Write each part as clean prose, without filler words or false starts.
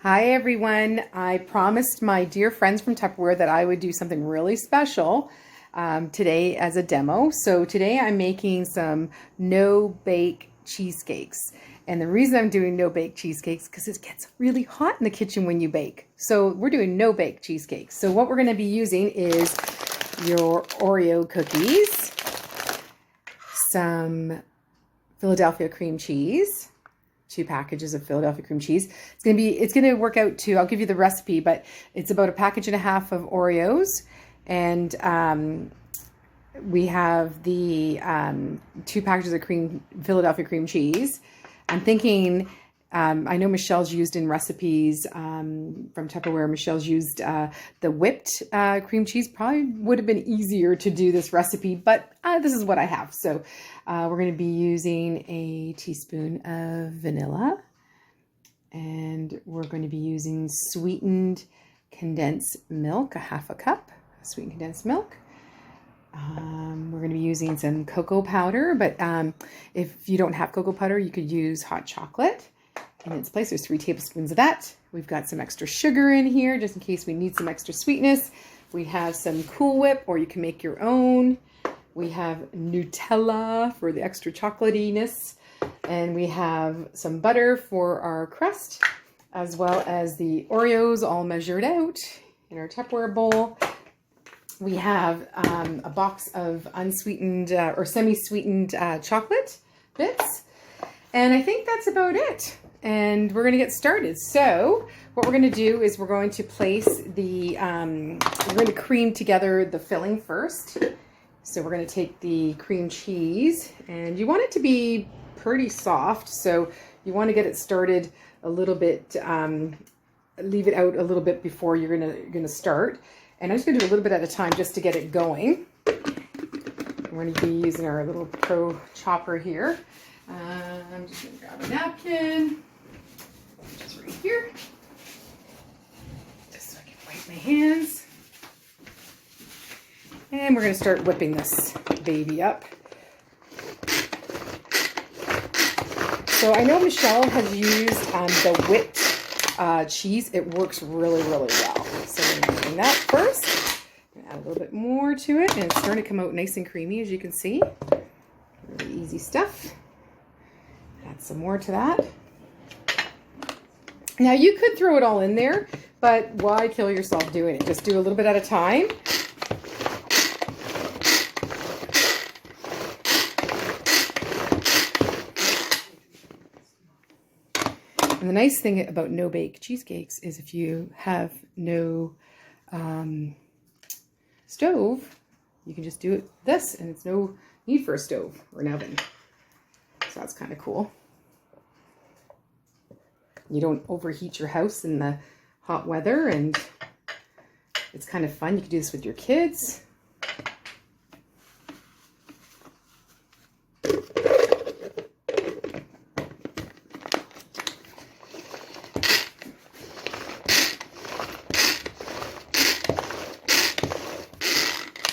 Hi everyone. I promised my dear friends from Tupperware that I would do something really special today as a demo. So today I'm making some no-bake cheesecakes. And the reason I'm doing no-bake cheesecakes is because it gets really hot in the kitchen when you bake. So we're doing no-bake cheesecakes. So what we're going to be using is your Oreo cookies, some Philadelphia cream cheese, 2 packages of Philadelphia cream cheese. It's gonna work out to, I'll give you the recipe, but it's about 1.5 packages of Oreos, and we have the 2 packages of Philadelphia cream cheese. I'm thinking, I know Michelle's used in recipes from Tupperware. Michelle's used the whipped cream cheese. Probably would have been easier to do this recipe, but this is what I have. So we're going to be using a teaspoon of vanilla, and we're going to be using sweetened condensed milk, 1/2 cup sweetened condensed milk. We're going to be using some cocoa powder, but if you don't have cocoa powder, you could use hot chocolate. In its place, there's 3 tablespoons of that. We've got some extra sugar in here, just in case we need some extra sweetness. We have some Cool Whip, or you can make your own. We have Nutella for the extra chocolatiness. And we have some butter for our crust, as well as the Oreos all measured out in our Tupperware bowl. We have a box of unsweetened or semi-sweetened chocolate bits. And I think that's about it. And we're going to get started. So what we're going to do is we're going to place the, we're going to cream together the filling first. So we're going to take the cream cheese, and you want it to be pretty soft. So you want to get it started a little bit, leave it out a little bit before you're going to start. And I'm just going to do a little bit at a time just to get it going. We're going to be using our little pro chopper here. I'm just going to grab a napkin, just right here, just so I can wipe my hands. And we're going to start whipping this baby up. So I know Michelle has used the whipped cheese. It works really, really well. So we're going to do that first. I'm going to add a little bit more to it, and it's starting to come out nice and creamy, as you can see. Really easy stuff. Add some more to that. Now you could throw it all in there, but why kill yourself doing it? Just do a little bit at a time. And the nice thing about no-bake cheesecakes is if you have no stove, you can just do it this, and it's no need for a stove or an oven. So that's kind of cool. You don't overheat your house in the hot weather, and it's kind of fun. You can do this with your kids.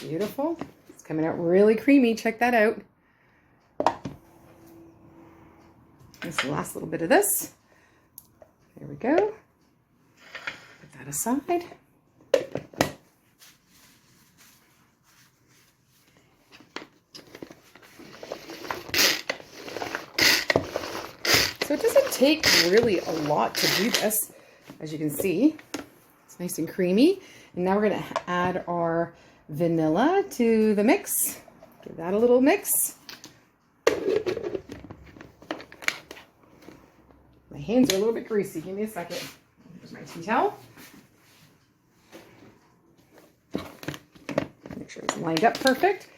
Beautiful. It's coming out really creamy. Check that out. This is the last little bit of this. There we go. Put that aside. So it doesn't take really a lot to do this. As you can see, it's nice and creamy. And now we're going to add our vanilla to the mix. Give that a little mix. My hands are a little bit greasy. Give me a second. Here's my tea towel. Make sure it's lined up perfect.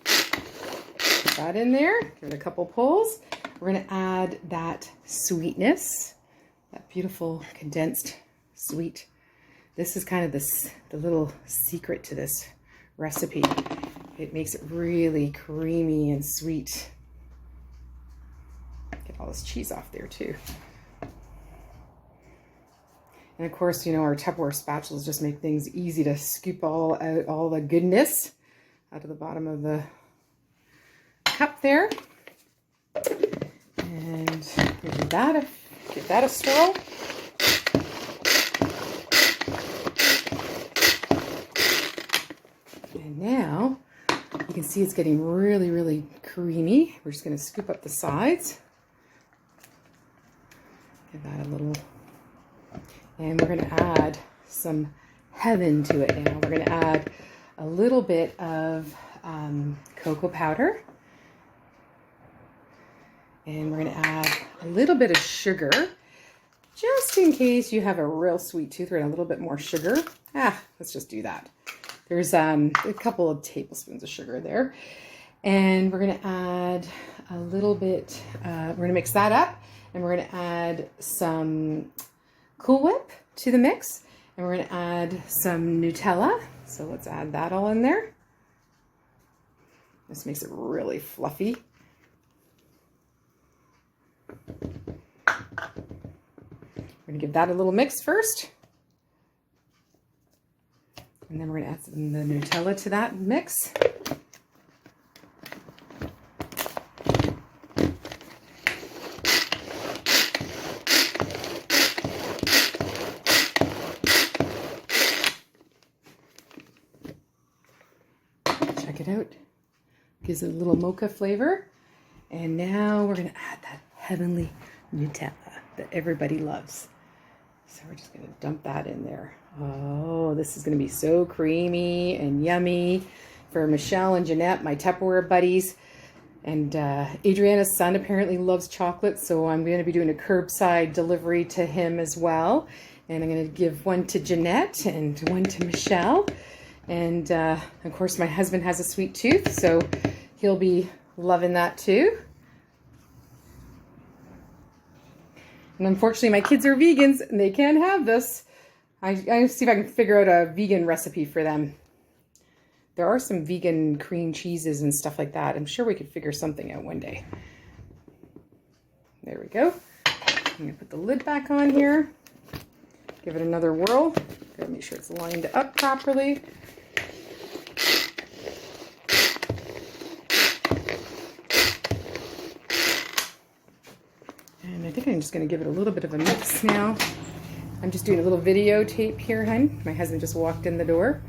Put that in there. Give it a couple pulls. We're going to add that sweetness, that beautiful condensed sweet. This is kind of the little secret to this recipe. It makes it really creamy and sweet. Get all this cheese off there too. And of course, you know, our Tupperware spatulas just make things easy to scoop all the goodness out of the bottom of the cup there. And give that a swirl. see it's getting really, really creamy. We're just going to scoop up the sides. Give that a little, and we're going to add some heaven to it now. We're going to add a little bit of cocoa powder, and we're going to add a little bit of sugar, just in case you have a real sweet tooth. We're going to add a little bit more sugar. Let's just do that. There's a couple of tablespoons of sugar there, and we're going to add a little bit, we're going to mix that up. And we're going to add some Cool Whip to the mix. And we're going to add some Nutella. So let's add that all in there. This makes it really fluffy. We're going to give that a little mix first. And then we're going to add some, the Nutella to that mix. Check it out. Gives it a little mocha flavor. And now we're going to add that heavenly Nutella that everybody loves. So we're just going to dump that in there. Oh, this is going to be so creamy and yummy for Michelle and Jeanette, my Tupperware buddies. And Adriana's son apparently loves chocolate, so I'm going to be doing a curbside delivery to him as well. And I'm going to give one to Jeanette and one to Michelle. And of course, my husband has a sweet tooth, so he'll be loving that too. And unfortunately, my kids are vegans and they can't have this. I see if I can figure out a vegan recipe for them. There are some vegan cream cheeses and stuff like that. I'm sure we could figure something out one day. There we go. I'm going to put the lid back on here. Give it another whirl. Gotta make sure it's lined up properly. And I think I'm just going to give it a little bit of a mix now. I'm just doing a little videotape here, hun. My husband just walked in the door.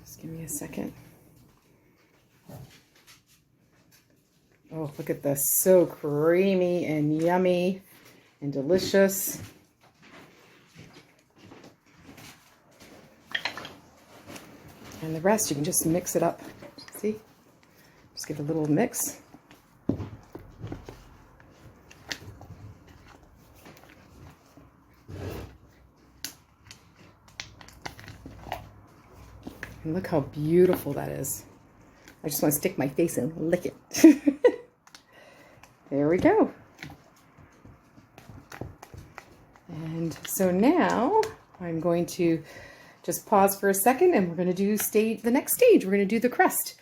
Just give me a second. Oh, look at this. So creamy and yummy and delicious. And the rest, you can just mix it up. See? Just give it a little mix. And look how beautiful that is. I just want to stick my face in and lick it. There we go. And so now I'm going to just pause for a second and we're going to do the next stage. We're going to do the crust.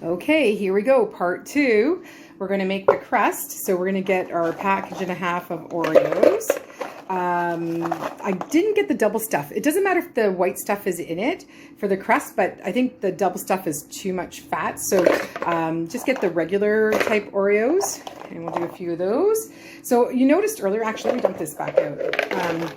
Okay, here we go. Part 2. We're going to make the crust. So we're going to get our package and a half of Oreos. I didn't get the double stuff. It doesn't matter if the white stuff is in it for the crust, but I think the double stuff is too much fat. So just get the regular type Oreos, and we'll do a few of those. So you noticed earlier, actually, let me dump this back out.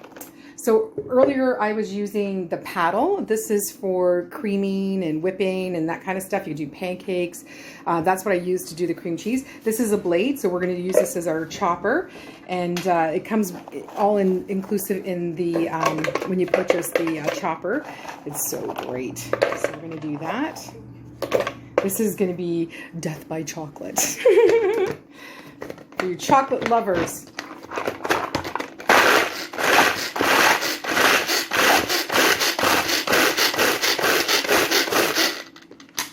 So earlier I was using the paddle. This is for creaming and whipping and that kind of stuff. You do pancakes. That's what I use to do the cream cheese. This is a blade, so we're going to use this as our chopper. And it comes all inclusive in the, when you purchase the chopper. It's so great. So we're going to do that. This is going to be death by chocolate. For you chocolate lovers.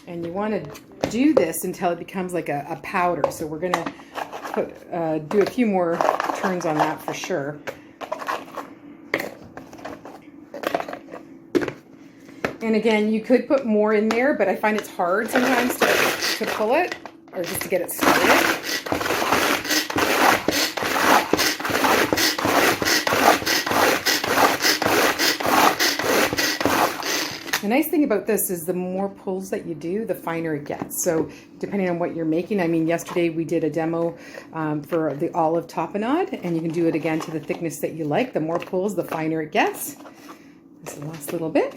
And you want to do this until it becomes like a powder. So we're going to do a few more turns on that for sure. And again, you could put more in there, but I find it's hard sometimes to pull it or just to get it started. The nice thing about this is the more pulls that you do, the finer it gets. So depending on what you're making, I mean, yesterday we did a demo for the olive tapenade, and you can do it again to the thickness that you like. The more pulls, the finer it gets. Just the last little bit.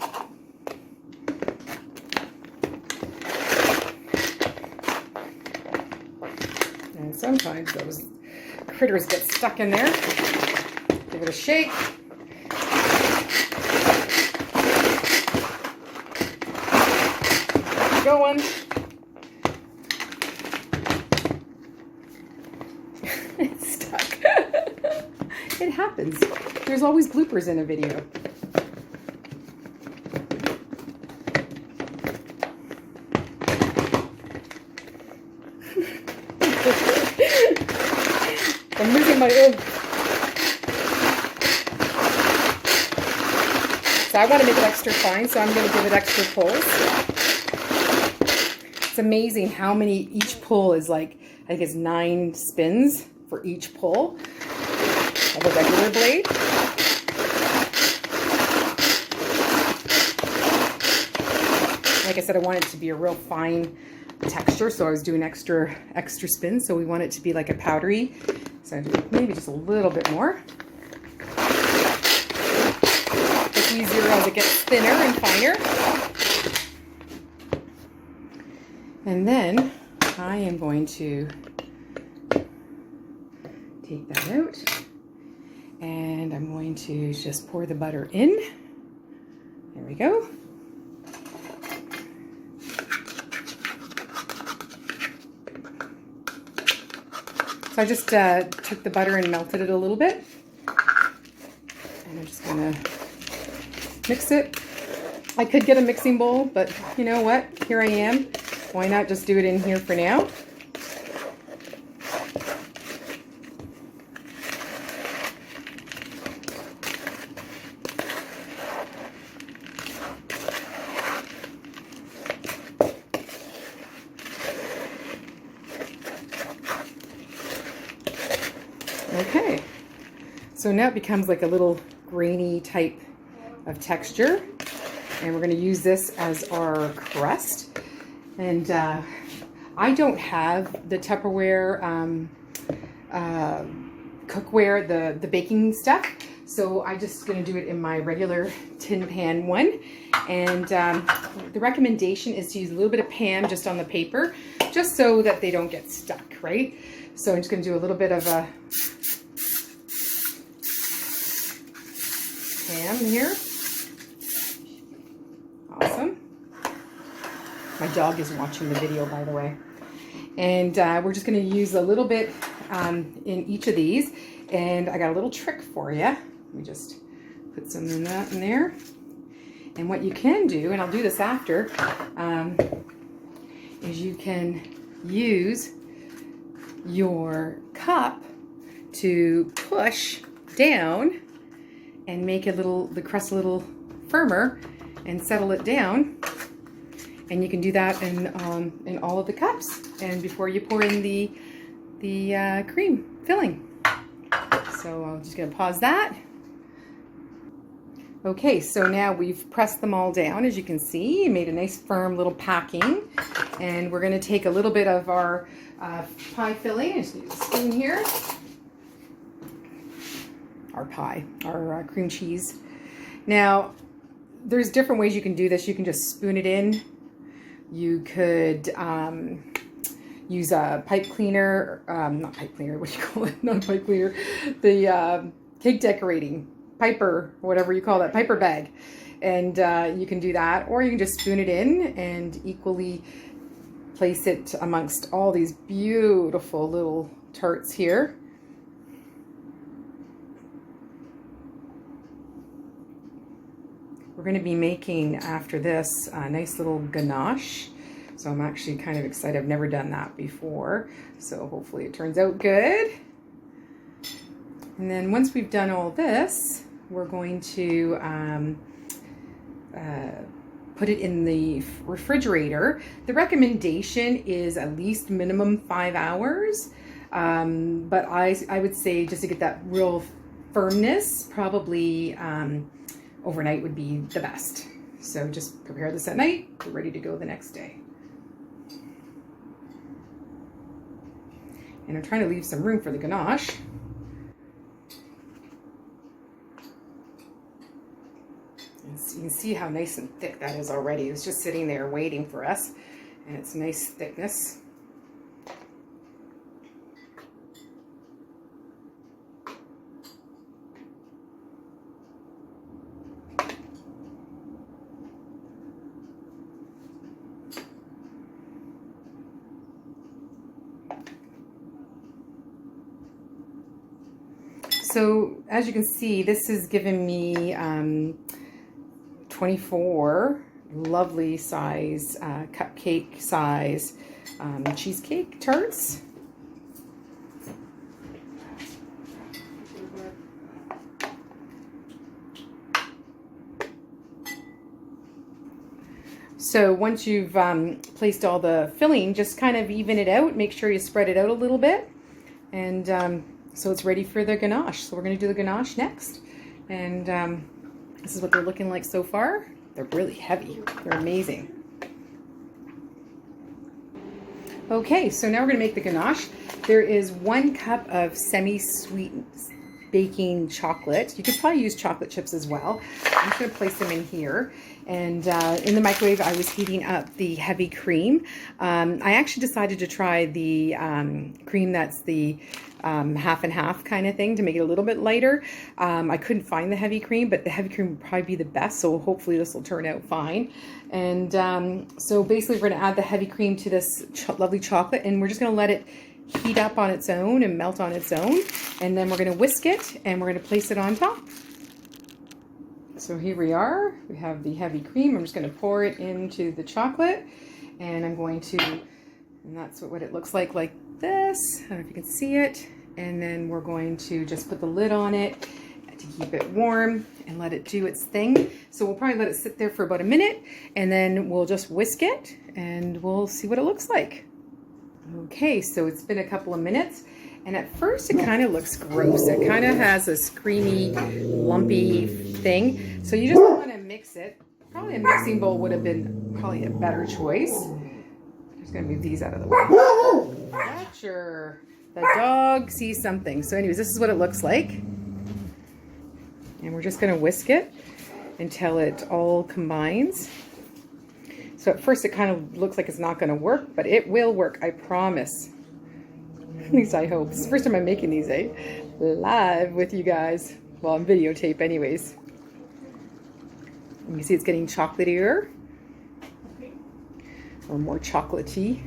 And sometimes those critters get stuck in there. Give it a shake. Keep going. It's stuck. It happens. There's always bloopers in a video. I'm losing my own. So I want to make it extra fine, so I'm going to give it extra pulls. It's amazing how many, each pull is like, I think it's 9 spins for each pull of a regular blade. Like I said, I want it to be a real fine texture, so I was doing extra spins. So we want it to be like a powdery. So I do maybe just a little bit more. It's easier as it gets thinner and finer. And then I am going to take that out, and I'm going to just pour the butter in. There we go. So I just took the butter and melted it a little bit. And I'm just gonna mix it. I could get a mixing bowl, but you know what? Here I am. Why not just do it in here for now? Okay, so now it becomes like a little grainy type of texture, and we're going to use this as our crust. And I don't have the Tupperware cookware, the baking stuff, so I'm just going to do it in my regular tin pan one. And the recommendation is to use a little bit of Pam just on the paper, just so that they don't get stuck, right? So I'm just going to do a little bit of a Pam here. Awesome. My dog is watching the video, by the way. And we're just going to use a little bit in each of these. And I got a little trick for you. Let me just put some of that in there. And what you can do, and I'll do this after, is you can use your cup to push down and make the crust a little firmer and settle it down. And you can do that in all of the cups, and before you pour in the cream filling. So I'm just going to pause that. Okay, so now we've pressed them all down, as you can see, and made a nice firm little packing. And we're going to take a little bit of our pie filling. I just need a spoon here. Our cream cheese. Now, there's different ways you can do this. You can just spoon it in. You could use a pipe cleaner, not pipe cleaner, what do you call it? Not a pipe cleaner. The cake decorating, piper, whatever you call that, piper bag. And you can do that, or you can just spoon it in and equally place it amongst all these beautiful little tarts here. We're going to be making, after this, a nice little ganache. So I'm actually kind of excited. I've never done that before. So hopefully it turns out good. And then once we've done all this, we're going to put it in the refrigerator. The recommendation is at least minimum 5 hours. But I would say, just to get that real firmness, probably overnight would be the best. So just prepare this at night, we're ready to go the next day. And I'm trying to leave some room for the ganache. And you can see how nice and thick that is already. It's just sitting there waiting for us, and it's nice thickness. So as you can see, this is giving me 24 lovely size, cupcake size cheesecake tarts. So once you've placed all the filling, just kind of even it out. Make sure you spread it out a little bit. And so it's ready for the ganache. So we're going to do the ganache next. And this is what they're looking like so far. They're really heavy. They're amazing. Okay, so now we're going to make the ganache. There is 1 cup of semi-sweet baking chocolate. You could probably use chocolate chips as well. I'm just going to place them in here. And in the microwave, I was heating up the heavy cream. I actually decided to try the cream that's the half and half kind of thing to make it a little bit lighter. I couldn't find the heavy cream, but the heavy cream would probably be the best. So hopefully this will turn out fine. And so basically we're going to add the heavy cream to this lovely chocolate, and we're just going to let it heat up on its own and melt on its own. And then we're going to whisk it, and we're going to place it on top. So here we are. We have the heavy cream. I'm just going to pour it into the chocolate, and I'm going to, and that's what it looks like this. I don't know if you can see it. And then we're going to just put the lid on it to keep it warm and let it do its thing. So we'll probably let it sit there for about a minute, and then we'll just whisk it and we'll see what it looks like. Okay, so it's been a couple of minutes, and at first it kind of looks gross. It kind of has this creamy, lumpy thing. So you just want to mix it. Probably a mixing bowl would have been probably a better choice. I'm just going to move these out of the way. Fletcher, the dog sees something. So anyways, this is what it looks like. And we're just going to whisk it until it all combines. So at first it kind of looks like it's not going to work, but it will work, I promise. At least I hope. It's the first time I'm making these, live with you guys. Well, on videotape anyways. And you see it's getting chocolatier. Or more chocolatey.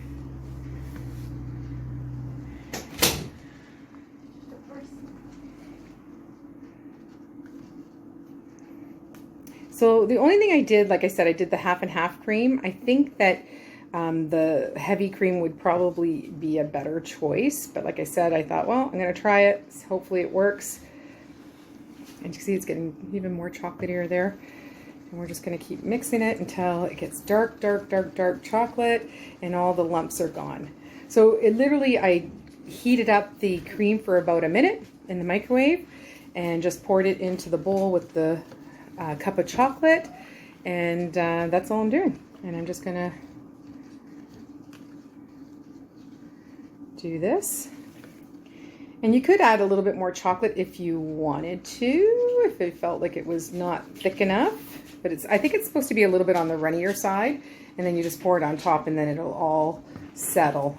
So the only thing I did, like I said, I did the half and half cream. I think that the heavy cream would probably be a better choice. But like I said, I thought, well, I'm going to try it. Hopefully it works. And you can see it's getting even more chocolatier there. And we're just going to keep mixing it until it gets dark, dark, dark, dark chocolate and all the lumps are gone. So it literally, I heated up the cream for about a minute in the microwave and just poured it into the bowl with the cup of chocolate, and that's all I'm doing. And I'm just gonna do this, and you could add a little bit more chocolate if you wanted to, if it felt like it was not thick enough, but I think it's supposed to be a little bit on the runnier side, and then you just pour it on top and then it'll all settle.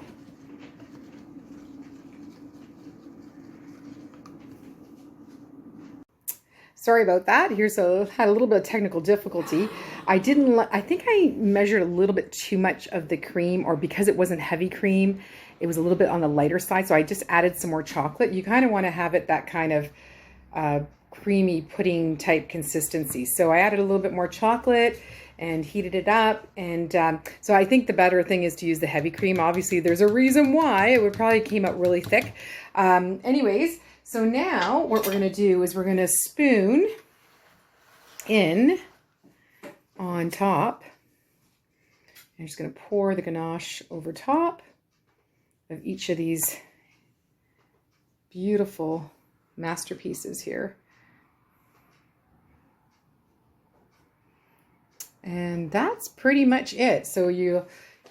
Sorry about that. Had a little bit of technical difficulty. I think I measured a little bit too much of the cream, or because it wasn't heavy cream, it was a little bit on the lighter side. So I just added some more chocolate. You kind of want to have it that kind of creamy pudding type consistency. So I added a little bit more chocolate and heated it up. And so I think the better thing is to use the heavy cream. Obviously there's a reason why it would probably came out really thick. Anyways, so now what we're going to do is we're going to spoon in on top. I'm just going to pour the ganache over top of each of these beautiful masterpieces here. And that's pretty much it. So you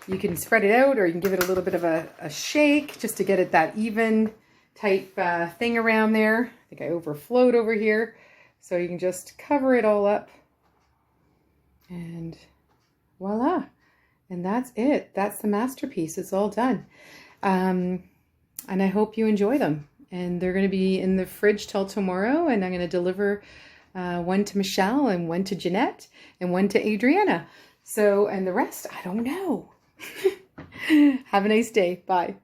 can spread it out, or you can give it a little bit of a shake just to get it that even type thing around there. I think I overflowed over here. So you can just cover it all up And voila. And that's it. That's the masterpiece. It's all done. And I hope you enjoy them. And they're going to be in the fridge till tomorrow. And I'm going to deliver one to Michelle and one to Jeanette and one to Adriana. So, and the rest, I don't know. Have a nice day. Bye.